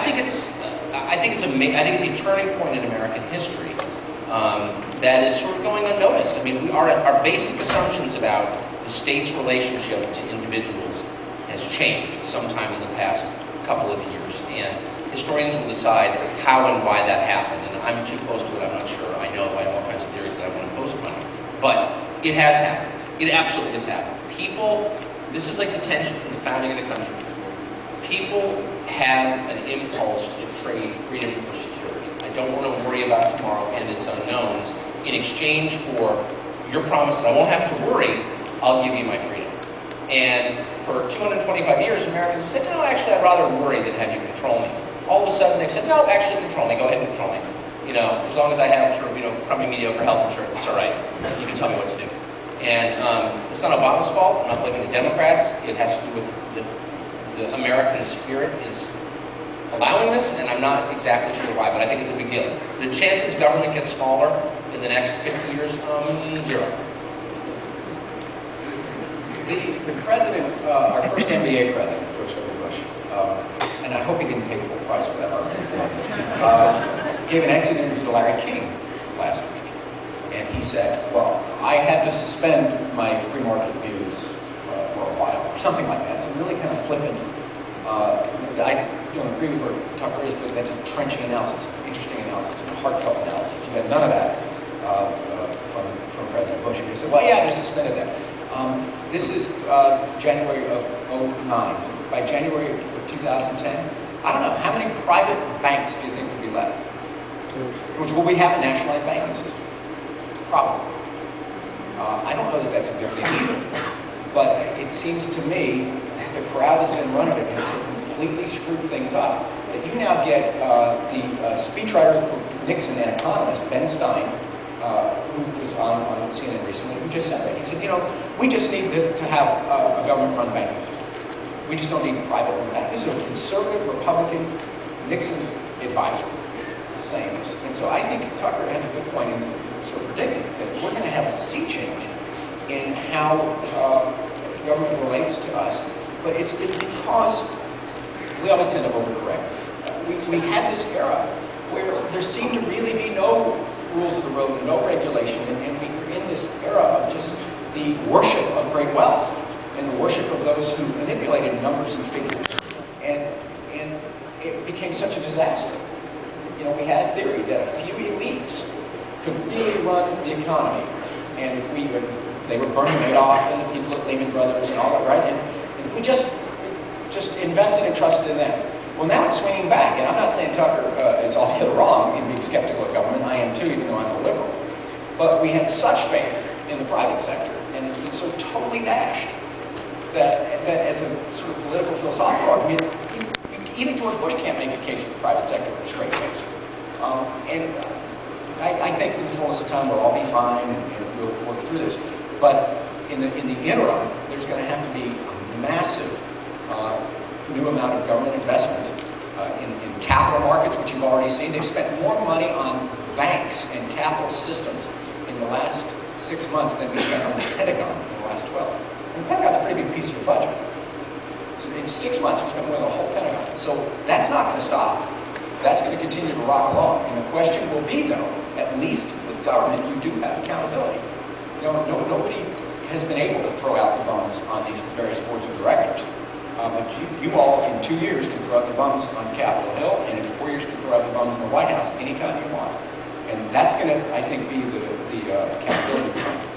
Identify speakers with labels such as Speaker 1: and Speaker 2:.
Speaker 1: think it's a turning point in American history that is sort of going unnoticed. I mean, our basic assumptions about the state's relationship to individuals has changed sometime in the past couple of years, and historians will decide how and why that happened. And I'm too close to it, I'm not sure. I know I have all kinds of theories that I want to post upon it. But it has happened. It absolutely has happened. People, this is like the tension from the founding of the country. People have an impulse to trade freedom for security. I don't want to worry about tomorrow and its unknowns. In exchange for your promise that I won't have to worry, I'll give you my freedom. And for 225 years, Americans have said, no, actually, I'd rather worry than have you control me. All of a sudden, they've said, no, actually, control me. Go ahead and control me. You know, as long as I have sort of, crummy, mediocre health insurance, it's all right. You can tell me what to do. And it's not Obama's fault. I'm not blaming the Democrats. It has to do with the American spirit is allowing this, and I'm not exactly sure why, but I think it's a big deal. The chances government gets smaller in the next 50 years, zero.
Speaker 2: The president, our first NBA president, George W. Bush, and I hope he didn't pay full price for that argument, gave an exit interview to Larry King last week. And he said, well, I had to suspend my free market views for a while, or something like that. It's a really kind of flippant, I don't agree with where Tucker is, but that's a trenching analysis, it's an interesting analysis, it's a heartfelt analysis. You had none of that from President Bush. He said, well, yeah, I just suspended that. This is January of '09. By January of 2010, I don't know, how many private banks do you think will be left? Which will we have a nationalized banking system? Probably. I don't know that that's a good thing either. But it seems to me that the crowd has been running it and so completely screwed things up. That you now get the speechwriter for Nixon and economist, Ben Stein, who was on CNN recently, who just said that. He said, we just need to have a government-run banking system. We just don't need private banking. This is a conservative Republican Nixon advisor saying this. And so I think Tucker has a good point in sort of predicting that we're going to have a sea change in how government relates to us. But it's because we always tend to overcorrect. We had this era where there seemed to really be no rules of the road, no regulation, and we were in this era of just the worship of great wealth and the worship of those who manipulated numbers and figures. And it became such a disaster. We had a theory that a few elites could really run the economy. And if they were Bernie Madoff and the people at Lehman Brothers and all that, right? And if we just invested and trusted in them. Well, now it's swinging back, and I'm not saying Tucker is altogether wrong in being skeptical of government. I am too, even though I'm a liberal. But we had such faith in the private sector, and it's been so totally dashed that as a sort of political philosophical argument, even George Bush can't make a case for the private sector with a straight face. And I think in the fullness of time we'll all be fine and we'll work through this. But in the interim, there's going to have to be a massive new amount of government investment in capital markets, which you've already seen. They've spent more money on banks and capital systems in the last 6 months than we spent on the Pentagon in the last 12. And the Pentagon's a pretty big piece of your budget. So in 6 months, we spent more than the whole Pentagon. So that's not going to stop. That's going to continue to rock along. And the question will be, though, at least with government, you do have accountability. Nobody has been able to throw out the bums on these various boards of directors. But you all, in 2 years, can throw out the bums on Capitol Hill, and in 4 years, can throw out the bums in the White House anytime you want. And that's going to, I think, be the accountability behind it.